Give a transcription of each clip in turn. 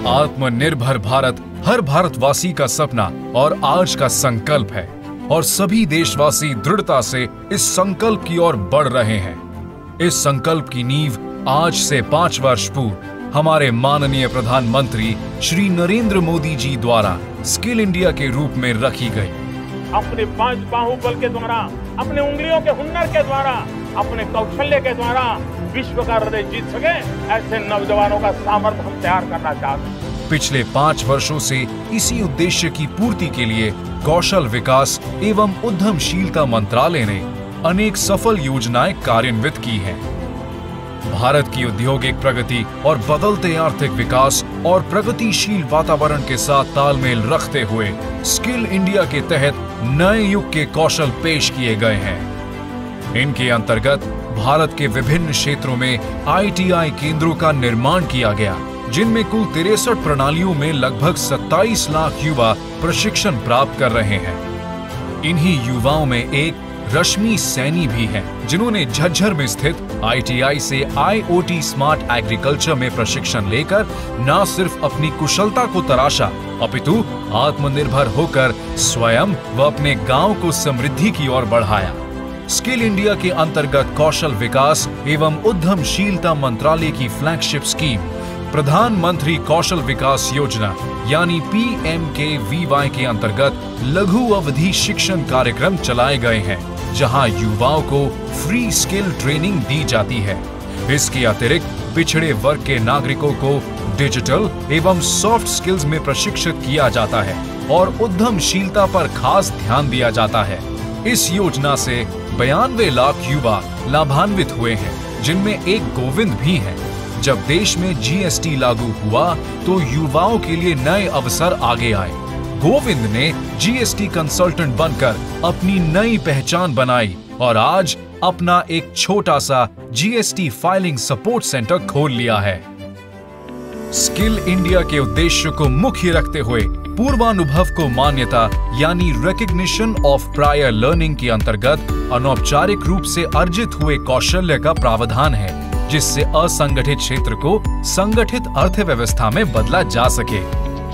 आत्मनिर्भर भारत हर भारतवासी का सपना और आज का संकल्प है और सभी देशवासी दृढ़ता से इस संकल्प की ओर बढ़ रहे हैं। इस संकल्प की नींव आज से 5 वर्ष पूर्व हमारे माननीय प्रधानमंत्री श्री नरेंद्र मोदी जी द्वारा स्किल इंडिया के रूप में रखी गई। अपने 5 बाहुबल के द्वारा, अपने उंगलियों के हुनर के द्वारा, अपने कौशल्य के द्वारा विश्व का हृदय जीत सके, ऐसे नौजवानों का सामर्थ्य हम तैयार करना चाहते हैं। पिछले 5 वर्षों से इसी उद्देश्य की पूर्ति के लिए कौशल विकास एवं उद्यमशीलता मंत्रालय ने अनेक सफल योजनाएं कार्यान्वित की हैं। भारत की औद्योगिक प्रगति और बदलते आर्थिक विकास और प्रगतिशील वातावरण के साथ तालमेल रखते हुए स्किल इंडिया के तहत नए युग के कौशल पेश किए गए हैं। इनके अंतर्गत भारत के विभिन्न क्षेत्रों में ITI केंद्रों का निर्माण किया गया, जिनमें कुल 63 प्रणालियों में लगभग 27 लाख युवा प्रशिक्षण प्राप्त कर रहे हैं। इन्हीं युवाओं में एक रश्मि सैनी भी हैं, जिन्होंने झज्जर में स्थित ITI से IoT स्मार्ट एग्रीकल्चर में प्रशिक्षण लेकर न सिर्फ अपनी कुशलता को तराशा, अपितु आत्मनिर्भर होकर स्वयं व अपने गांव को समृद्धि की ओर बढ़ाया। स्किल इंडिया के अंतर्गत कौशल विकास एवं उद्यमशीलता मंत्रालय की फ्लैगशिप स्कीम प्रधानमंत्री कौशल विकास योजना यानी PMKVY के अंतर्गत लघु अवधि शिक्षण कार्यक्रम चलाए गए हैं, जहां युवाओं को फ्री स्किल ट्रेनिंग दी जाती है। इसके अतिरिक्त पिछड़े वर्ग के नागरिकों को डिजिटल एवं सॉफ्ट स्किल्स में प्रशिक्षित किया जाता है और उद्यमशीलता पर खास ध्यान दिया जाता है। इस योजना से 92 लाख युवा लाभान्वित हुए हैं, जिनमें एक गोविंद भी है। जब देश में GST लागू हुआ तो युवाओं के लिए नए अवसर आगे आए। गोविंद ने GST कंसल्टेंट बनकर अपनी नई पहचान बनाई और आज अपना एक छोटा सा GST फाइलिंग सपोर्ट सेंटर खोल लिया है। स्किल इंडिया के उद्देश्य को मुख्य रखते हुए पूर्वानुभव को मान्यता यानी रिकॉग्निशन ऑफ प्रायर लर्निंग के अंतर्गत अनौपचारिक रूप से अर्जित हुए कौशल्य का प्रावधान है, जिससे असंगठित क्षेत्र को संगठित अर्थव्यवस्था में बदला जा सके।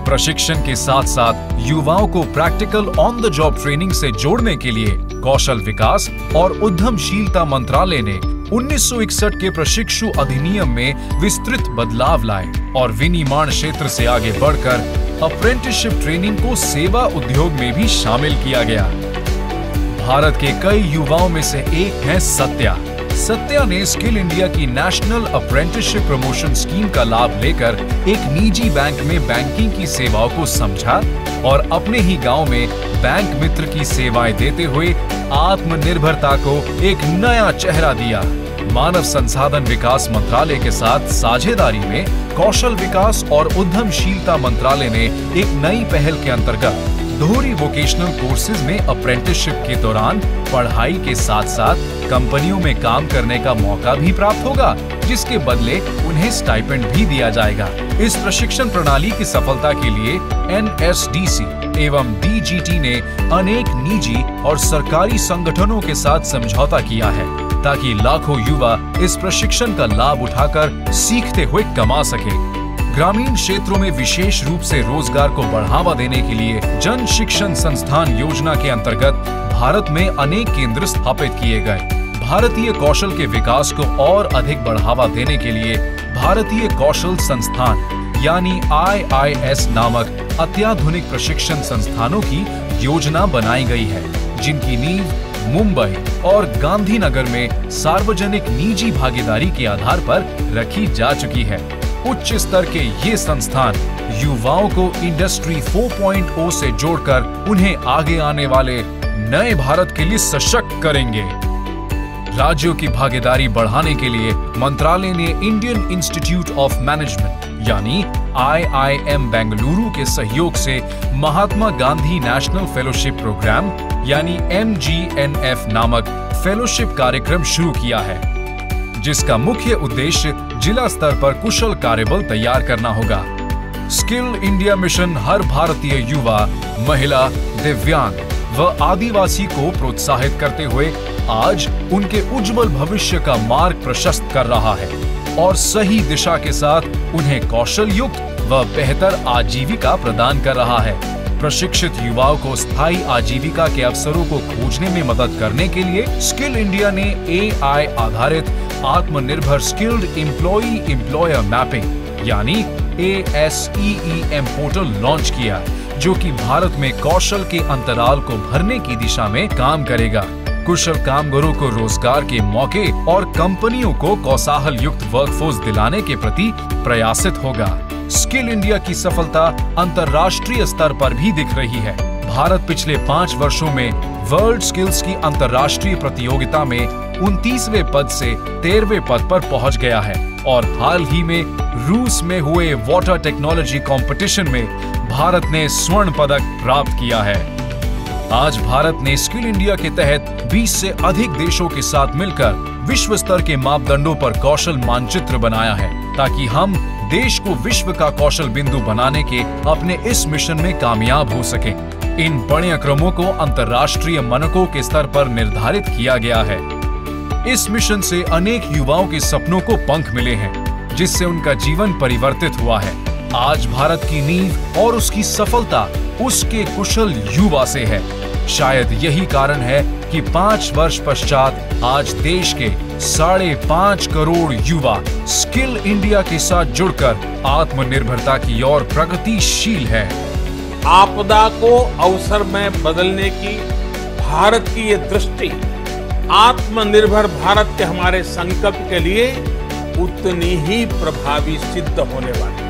प्रशिक्षण के साथ साथ युवाओं को practical on the job training से जोड़ने के लिए कौशल विकास और उद्यमशीलता मंत्रालय ने 1961 के प्रशिक्षु अधिनियम में विस्तृत बदलाव लाए और विनिर्माण क्षेत्र से आगे बढ़कर अप्रेंटिसशिप ट्रेनिंग को सेवा उद्योग में भी शामिल किया गया। भारत के कई युवाओं में से एक है सत्या। सत्या ने स्किल इंडिया की नेशनल अप्रेंटिसशिप प्रमोशन स्कीम का लाभ लेकर एक निजी बैंक में बैंकिंग की सेवाओं को समझा और अपने ही गांव में बैंक मित्र की सेवाएं देते हुए आत्मनिर्भरता को एक नया चेहरा दिया। मानव संसाधन विकास मंत्रालय के साथ साझेदारी में कौशल विकास और उद्यमशीलता मंत्रालय ने एक नई पहल के अंतर्गत दोहरी वोकेशनल कोर्सेज में अप्रेंटिसशिप के दौरान पढ़ाई के साथ साथ कंपनियों में काम करने का मौका भी प्राप्त होगा, जिसके बदले उन्हें स्टाइपेंड भी दिया जाएगा। इस प्रशिक्षण प्रणाली की सफलता के लिए NSDC एवं DGT ने अनेक निजी और सरकारी संगठनों के साथ समझौता किया है, ताकि लाखों युवा इस प्रशिक्षण का लाभ उठाकर सीखते हुए कमा सके। ग्रामीण क्षेत्रों में विशेष रूप से रोजगार को बढ़ावा देने के लिए जन शिक्षण संस्थान योजना के अंतर्गत भारत में अनेक केंद्र स्थापित किए गए। भारतीय कौशल के विकास को और अधिक बढ़ावा देने के लिए भारतीय कौशल संस्थान यानी IIS नामक अत्याधुनिक प्रशिक्षण संस्थानों की योजना बनाई गई है, जिनकी नींव मुंबई और गांधीनगर में सार्वजनिक निजी भागीदारी के आधार पर रखी जा चुकी है। उच्च स्तर के ये संस्थान युवाओं को इंडस्ट्री 4.0 से जोड़कर उन्हें आगे आने वाले नए भारत के लिए सशक्त करेंगे। राज्यों की भागीदारी बढ़ाने के लिए मंत्रालय ने इंडियन इंस्टीट्यूट ऑफ मैनेजमेंट यानी IIM बेंगलुरु के सहयोग से Mahatma Gandhi national fellowship programme यानी MGNF नामक फेलोशिप कार्यक्रम शुरू किया है, जिसका मुख्य उद्देश्य जिला स्तर पर कुशल कार्यबल तैयार करना होगा। स्किल इंडिया मिशन हर भारतीय युवा, महिला, दिव्यांग व आदिवासी को प्रोत्साहित करते हुए आज उनके उज्जवल भविष्य का मार्ग प्रशस्त कर रहा है और सही दिशा के साथ उन्हें कौशल युक्त वह बेहतर आजीविका प्रदान कर रहा है। प्रशिक्षित युवाओं को स्थायी आजीविका के अवसरों को खोजने में मदद करने के लिए स्किल इंडिया ने AI आधारित आत्मनिर्भर स्किल्ड एम्प्लॉई एम्प्लॉयर मैपिंग यानी ASEEM पोर्टल लॉन्च किया, जो कि भारत में कौशल के अंतराल को भरने की दिशा में काम करेगा। कुशल कामगारों को रोजगार के मौके और कंपनियों को कौशल युक्त वर्कफोर्स दिलाने के प्रति प्रयासित होगा। स्किल इंडिया की सफलता अंतर्राष्ट्रीय स्तर पर भी दिख रही है। भारत पिछले 5 वर्षों में वर्ल्ड स्किल्स की अंतर्राष्ट्रीय प्रतियोगिता में 29वें पद से 13वें पद पर पहुंच गया है और हाल ही में रूस में हुए वाटर टेक्नोलॉजी कंपटीशन में भारत ने स्वर्ण पदक प्राप्त किया है। आज भारत ने स्किल इंडिया के तहत 20 से अधिक देशों के साथ मिलकर विश्व स्तर के मापदंडों पर कौशल मानचित्र बनाया है, ताकि हम देश को विश्व का कौशल बिंदु बनाने के अपने इस मिशन में कामयाब हो सकें। इन पाठ्यक्रमों को अंतर्राष्ट्रीय मानकों के स्तर पर निर्धारित किया गया है। इस मिशन से अनेक युवाओं के सपनों को पंख मिले हैं, जिससे उनका जीवन परिवर्तित हुआ है। आज भारत की नींव और उसकी सफलता उसके कुशल युवा से है। शायद यही कारण है कि 5 वर्ष पश्चात आज देश के 5.5 करोड़ युवा स्किल इंडिया के साथ जुड़कर आत्मनिर्भरता की ओर प्रगतिशील है। आपदा को अवसर में बदलने की भारत की ये दृष्टि आत्मनिर्भर भारत के हमारे संकल्प के लिए उतनी ही प्रभावी सिद्ध होने वाली है।